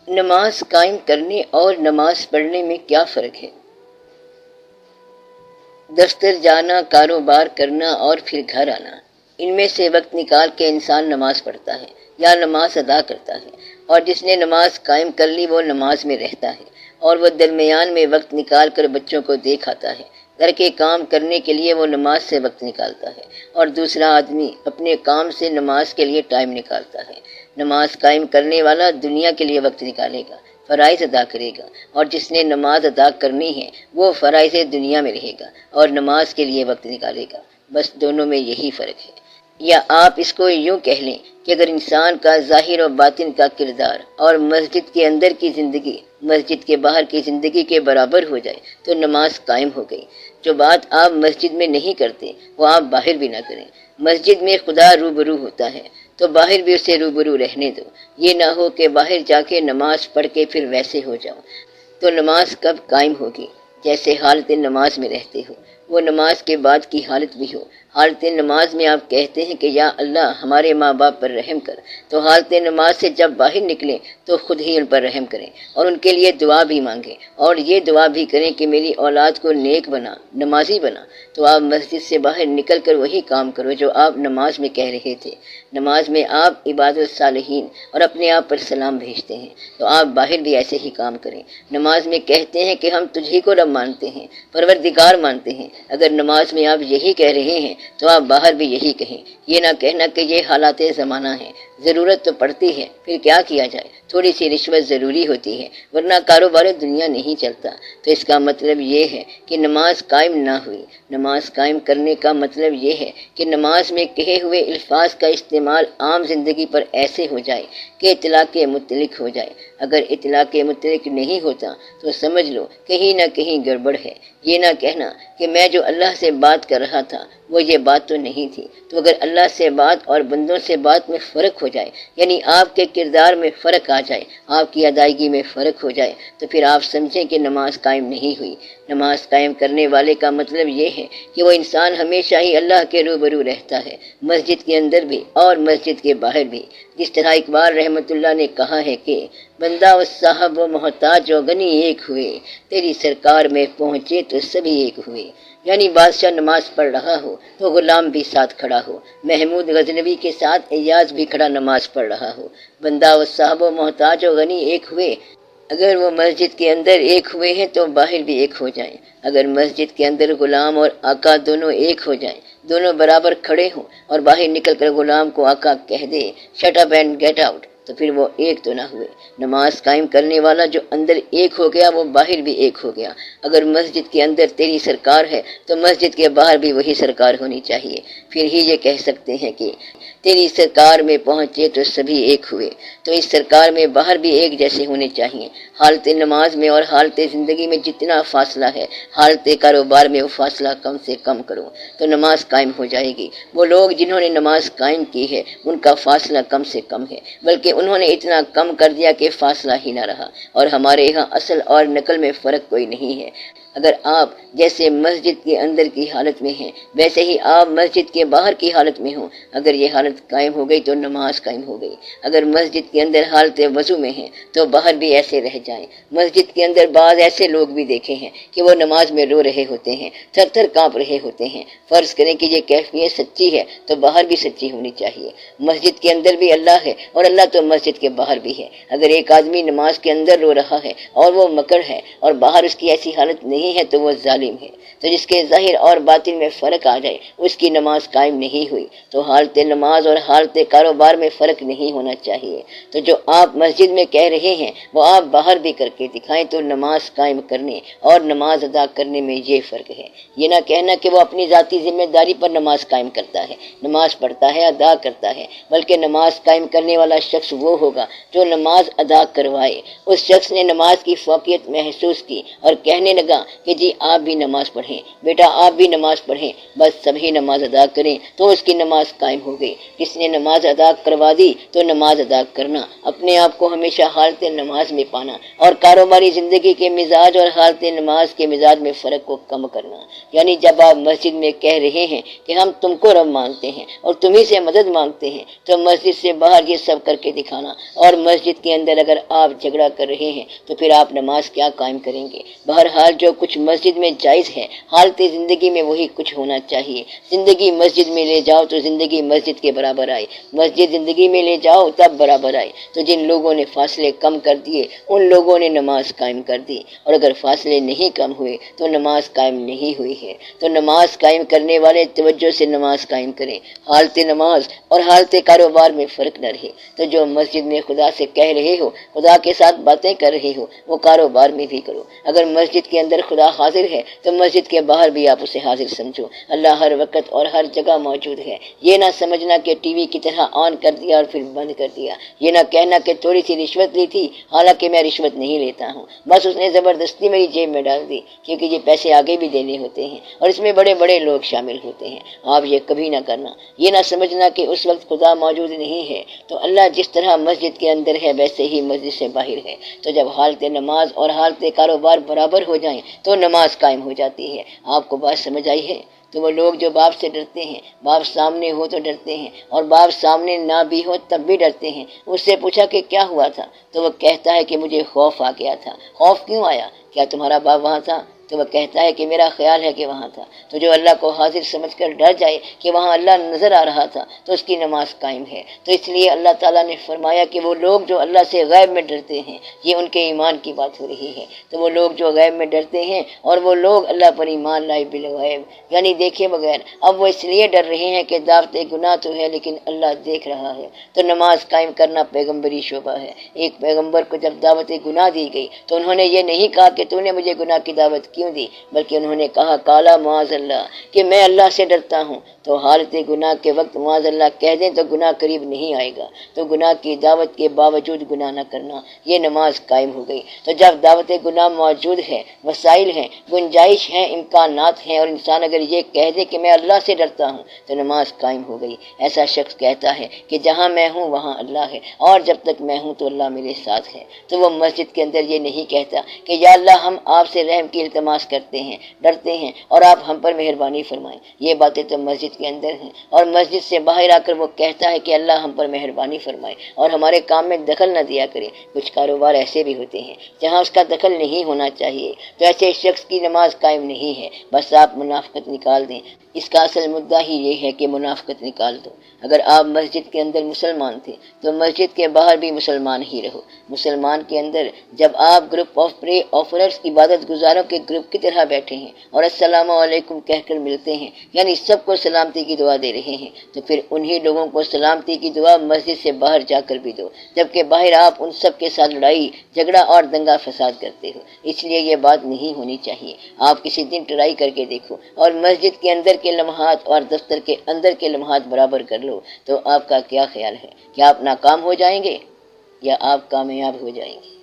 نماز قائم کرنے اور نماز پڑھنے میں کیا فرق ہے؟ دفتر جانا، کاروبار کرنا اور پھر گھر آنا، ان میں سے وقت نکال کے انسان نماز پڑھتا ہے یا نماز ادا کرتا ہے، اور جس نے نماز قائم کر لی وہ نماز میں رہتا ہے، اور وہ درمیان میں وقت نکال کر بچوں کو دیکھ آتا ہے، گھر کے کام کرنے کے لیے وہ نماز سے وقت نکالتا ہے، اور دوسرا آدمی اپنے کام سے نماز کے لیے ٹائم نکالتا ہے۔ نماز قائم کرنے والا دنیا کے لیے وقت نکالے گا، فرائض ادا کرے گا، اور جس نے نماز ادا کرنی ہے وہ فرائض دنیا میں رہے گا اور نماز کے لیے وقت نکالے گا، بس دونوں میں یہی فرق ہے۔ یا آپ اس کو یوں کہہ لیں کہ اگر انسان کا ظاہر و باطن کا کردار اور مسجد کے اندر کی زندگی مسجد کے باہر کی زندگی کے برابر ہو جائے تو نماز قائم ہو گئی۔ جو بات آپ مسجد میں نہیں کرتے وہ آپ باہر بھی نہ کریں۔ مسجد میں خدا روبرو ہوتا ہے تو باہر بھی اسے روبرو رہنے دو، یہ نہ ہو کہ باہر جا کے نماز پڑھ کے پھر ویسے ہو جاؤ۔ تو نماز کب قائم ہوگی؟ جیسے حالت نماز میں رہتے ہو، وہ نماز کے بعد کی حالت بھی ہو۔ حالت نماز میں آپ کہتے ہیں کہ یا اللہ ہمارے ماں باپ پر رحم کر، تو حالت نماز سے جب باہر نکلیں تو خود ہی ان پر رحم کریں اور ان کے لیے دعا بھی مانگیں، اور یہ دعا بھی کریں کہ میری اولاد کو نیک بنا، نمازی بنا۔ تو آپ مسجد سے باہر نکل کر وہی کام کرو جو آپ نماز میں کہہ رہے تھے۔ نماز میں آپ عباد الصالحین اور اپنے آپ پر سلام بھیجتے ہیں، تو آپ باہر بھی ایسے ہی کام کریں۔ نماز میں کہتے ہیں کہ ہم تجھی کو رب مانتے ہیں، پروردگار مانتے ہیں۔ اگر نماز میں آپ یہی کہہ رہے ہیں تو آپ باہر بھی یہی کہیں۔ یہ نہ کہنا کہ یہ حالات زمانہ ہیں، ضرورت تو پڑتی ہے، پھر کیا کیا جائے، تھوڑی سی رشوت ضروری ہوتی ہے ورنہ کاروبار دنیا نہیں چلتا۔ تو اس کا مطلب یہ ہے کہ نماز قائم نہ ہوئی۔ نماز قائم کرنے کا مطلب یہ ہے کہ نماز میں کہے ہوئے الفاظ کا استعمال عام زندگی پر ایسے ہو جائے کہ اطلاق مطلق ہو جائے۔ اگر اطلاق مطلق نہیں ہوتا تو سمجھ لو کہیں نہ کہیں گڑبڑ ہے۔ یہ نہ کہنا کہ میں جو اللہ سے بات کر رہا تھا وہ یہ بات تو نہیں تھی۔ تو اگر اللہ سے بات اور بندوں سے بات میں فرق ہو جائے، یعنی آپ کے کردار میں فرق آ جائے، آپ کی ادائیگی میں فرق ہو جائے، تو پھر آپ سمجھیں کہ نماز قائم نہیں ہوئی۔ نماز قائم کرنے والے کا مطلب یہ ہے کہ وہ انسان ہمیشہ ہی اللہ کے روبرو رہتا ہے، مسجد کے اندر بھی اور مسجد کے باہر بھی۔ جس طرح اقبال رحمۃ اللہ نے کہا ہے کہ بندہ و صاحب و محتاج و غنی ایک ہوئے، تیری سرکار میں پہنچے تو سبھی ایک ہوئے۔ یعنی بادشاہ نماز پڑھ رہا ہو تو غلام بھی ساتھ کھڑا ہو، محمود غزنوی کے ساتھ ایاز بھی کھڑا نماز پڑھ رہا ہو۔ بندہ و صاحب و محتاج و غنی ایک ہوئے، اگر وہ مسجد کے اندر ایک ہوئے ہیں تو باہر بھی ایک ہو جائیں۔ اگر مسجد کے اندر غلام اور آقا دونوں ایک ہو جائیں، دونوں برابر کھڑے ہوں اور باہر نکل کر غلام کو آقا کہہ دے shut up and get out, تو پھر وہ ایک تو نہ ہوئے۔ نماز قائم کرنے والا جو اندر ایک ہو گیا وہ باہر بھی ایک ہو گیا۔ اگر مسجد کے اندر تیری سرکار ہے تو مسجد کے باہر بھی وہی سرکار ہونی چاہیے، پھر ہی یہ کہہ سکتے ہیں کہ تیری سرکار میں پہنچے تو سبھی ایک ہوئے۔ تو اس سرکار میں باہر بھی ایک جیسے ہونے چاہیے۔ حالت نماز میں اور حالت زندگی میں جتنا فاصلہ ہے، حالت کاروبار میں وہ فاصلہ کم سے کم کرو تو نماز قائم ہو جائے گی۔ وہ لوگ جنہوں نے نماز قائم کی ہے ان کا فاصلہ کم سے کم ہے، بلکہ انہوں نے اتنا کم کر دیا کہ فاصلہ ہی نہ رہا۔ اور ہمارے یہاں اصل اور نقل میں فرق کوئی نہیں ہے۔ اگر آپ جیسے مسجد کے اندر کی حالت میں ہیں ویسے ہی آپ مسجد کے باہر کی حالت میں ہوں، اگر یہ حالت قائم ہو گئی تو نماز قائم ہو گئی۔ اگر مسجد کے اندر حالت وضو میں ہیں تو باہر بھی ایسے رہ جائیں۔ مسجد کے اندر بعض ایسے لوگ بھی دیکھے ہیں کہ وہ نماز میں رو رہے ہوتے ہیں، تھر تھر کانپ رہے ہوتے ہیں۔ فرض کریں کہ یہ کیفیت سچی ہے تو باہر بھی سچی ہونی چاہیے۔ مسجد کے اندر بھی اللہ ہے اور اللہ تو مسجد کے باہر بھی ہے۔ اگر ایک آدمی نماز کے اندر رو رہا ہے اور وہ مکڑ ہے اور باہر اس کی ایسی حالت نہیں ہے تو وہ ظالم ہے۔ تو جس کے ظاہر اور باطن میں فرق آ جائے اس کی نماز قائم نہیں ہوئی۔ تو حالت نماز اور حالت کاروبار میں فرق نہیں ہونا چاہیے۔ تو جو آپ مسجد میں کہہ رہے ہیں وہ آپ باہر بھی کر کے دکھائیں تو نماز قائم کرنے اور نماز ادا کرنے میں یہ فرق ہے۔ یہ نہ کہنا کہ وہ اپنی ذاتی ذمہ داری پر نماز قائم کرتا ہے، نماز پڑھتا ہے، ادا کرتا ہے، بلکہ نماز قائم کرنے والا شخص وہ ہوگا جو نماز ادا کروائے۔ اس شخص نے نماز کی فوقیت محسوس کی اور کہنے لگا کہ جی آپ بھی نماز پڑھیں، بیٹا آپ بھی نماز پڑھیں، بس سبھی نماز ادا کریں تو اس کی نماز قائم ہو گئی۔ جس نے نماز ادا کروا دی تو نماز ادا کرنا، اپنے آپ کو ہمیشہ حالت نماز میں پانا اور کاروباری زندگی کے مزاج اور حالت نماز کے مزاج میں فرق کو کم کرنا۔ یعنی جب آپ مسجد میں کہہ رہے ہیں کہ ہم تم کو رب مانتے ہیں اور تمہیں سے مدد مانگتے ہیں، تو مسجد سے باہر یہ سب کر کے دکھانا، اور مسجد کے اندر اگر آپ جھگڑا کر رہے ہیں تو پھر آپ نماز کیا قائم کریں گے؟ بہرحال جو کچھ مسجد میں جائز ہے، حالت زندگی میں وہی کچھ ہونا چاہیے۔ زندگی مسجد میں لے جاؤ تو زندگی مسجد کے برابر آئے، مسجد زندگی میں لے جاؤ تب برابر آئے۔ تو جن لوگوں نے فاصلے کم کر دیے ان لوگوں نے نماز قائم کر دی، اور اگر فاصلے نہیں کم ہوئے تو نماز قائم نہیں ہوئی ہے۔ تو نماز قائم کرنے والے توجہ سے نماز قائم کریں، حالت نماز اور حالت کاروبار میں فرق نہ رہے۔ تو جو مسجد میں خدا سے کہہ رہے ہو، خدا کے ساتھ باتیں کر رہے ہو، وہ کاروبار میں بھی کرو۔ اگر مسجد کے اندر خدا حاضر ہے تو مسجد کے باہر بھی آپ اسے حاضر سمجھو۔ اللہ ہر وقت اور ہر جگہ موجود ہے۔ یہ نہ سمجھنا کہ ٹی وی کی طرح آن کر دیا اور پھر بند کر دیا، یہ نہ کہنا کہ تھوڑی سی رشوت لی تھی، حالانکہ میں رشوت نہیں لیتا ہوں، بس اس نے زبردستی میری جیب میں ڈال دی، کیونکہ یہ پیسے آگے بھی دینے ہوتے ہیں اور اس میں بڑے بڑے لوگ شامل ہوتے ہیں۔ آپ یہ کبھی نہ کرنا۔ یہ نہ سمجھنا کہ اس وقت خدا موجود نہیں ہے، تو اللہ جس طرح مسجد کے اندر ہے ویسے ہی مسجد سے باہر ہے۔ تو جب حالت نماز اور حالت کاروبار برابر ہو جائیں تو نماز قائم ہو جاتی ہے۔ آپ کو بات سمجھ آئی ہے؟ تو وہ لوگ جو باپ سے ڈرتے ہیں، باپ سامنے ہو تو ڈرتے ہیں، اور باپ سامنے نہ بھی ہو تب بھی ڈرتے ہیں۔ اس سے پوچھا کہ کیا ہوا تھا، تو وہ کہتا ہے کہ مجھے خوف آ گیا تھا۔ خوف کیوں آیا؟ کیا تمہارا باپ وہاں تھا؟ تو وہ کہتا ہے کہ میرا خیال ہے کہ وہاں تھا۔ تو جو اللہ کو حاضر سمجھ کر ڈر جائے کہ وہاں اللہ نظر آ رہا تھا تو اس کی نماز قائم ہے۔ تو اس لیے اللہ تعالیٰ نے فرمایا کہ وہ لوگ جو اللہ سے غیب میں ڈرتے ہیں، یہ ان کے ایمان کی بات ہو رہی ہے۔ تو وہ لوگ جو غیب میں ڈرتے ہیں اور وہ لوگ اللہ پر ایمان لائے بالغیب، یعنی دیکھے بغیر، اب وہ اس لیے ڈر رہے ہیں کہ دعوت گناہ تو ہے لیکن اللہ دیکھ رہا ہے۔ تو نماز قائم کرنا پیغمبری شعبہ ہے۔ ایک پیغمبر کو جب دعوت گناہ دی گئی تو انہوں نے یہ نہیں کہا کہ تو نے مجھے گناہ کی دعوت کیوں دی، بلکہ انہوں نے کہا کالا معاذ اللہ کہ میں اللہ سے ڈرتا ہوں۔ تو حالت گناہ کے وقت معاذ اللہ کہہ دیں تو گناہ قریب نہیں آئے گا۔ تو گناہ کی دعوت کے باوجود گناہ نہ کرنا، یہ نماز قائم ہو گئی۔ تو جب دعوت گناہ موجود ہے، وسائل ہیں، گنجائش ہیں، امکانات ہیں، اور انسان اگر یہ کہہ دے کہ میں اللہ سے ڈرتا ہوں تو نماز قائم ہو گئی۔ ایسا شخص کہتا ہے کہ جہاں میں ہوں وہاں اللہ ہے، اور جب تک میں ہوں تو اللہ میرے ساتھ ہے۔ تو وہ مسجد کے اندر یہ نہیں کہتا کہ یا اللہ ہم آپ سے رحم کی التماس کرتے ہیں، ڈرتے ہیں، اور آپ ہم پر مہربانی فرمائیں۔ یہ باتیں تو مسجد کے اندر ہیں، اور مسجد سے باہر آ کر وہ کہتا ہے کہ اللہ ہم پر مہربانی فرمائے اور ہمارے کام میں دخل نہ دیا کرے۔ کچھ کاروبار ایسے بھی ہوتے ہیں جہاں اس کا دخل نہیں ہونا چاہیے، تو ایسے شخص کی نماز قائم نہیں ہے۔ بس آپ منافقت نکال دیں۔ اس کا اصل مدعا ہی یہ ہے کہ منافقت نکال دو۔ اگر آپ مسجد کے اندر مسلمان تھے تو مسجد کے باہر بھی مسلمان ہی رہو۔ مسلمان کے اندر جب آپ گروپ آف پرے آفررز، عبادت گزاروں کے گروپ کی طرح بیٹھے ہیں اور السلام علیکم کہہ کر ملتے ہیں، یعنی سب کو سلامتی کی دعا دے رہے ہیں، تو پھر انہی لوگوں کو سلامتی کی دعا مسجد سے باہر جا کر بھی دو، جبکہ باہر آپ ان سب کے ساتھ لڑائی جھگڑا اور دنگا فساد کرتے ہو۔ اس لیے یہ بات نہیں ہونی چاہیے۔ آپ کسی دن ٹرائی کر کے دیکھو اور مسجد کے اندر کے لمحات اور دفتر کے اندر کے لمحات برابر کر لو، تو آپ کا کیا خیال ہے کہ آپ ناکام ہو جائیں گے یا آپ کامیاب ہو جائیں گے؟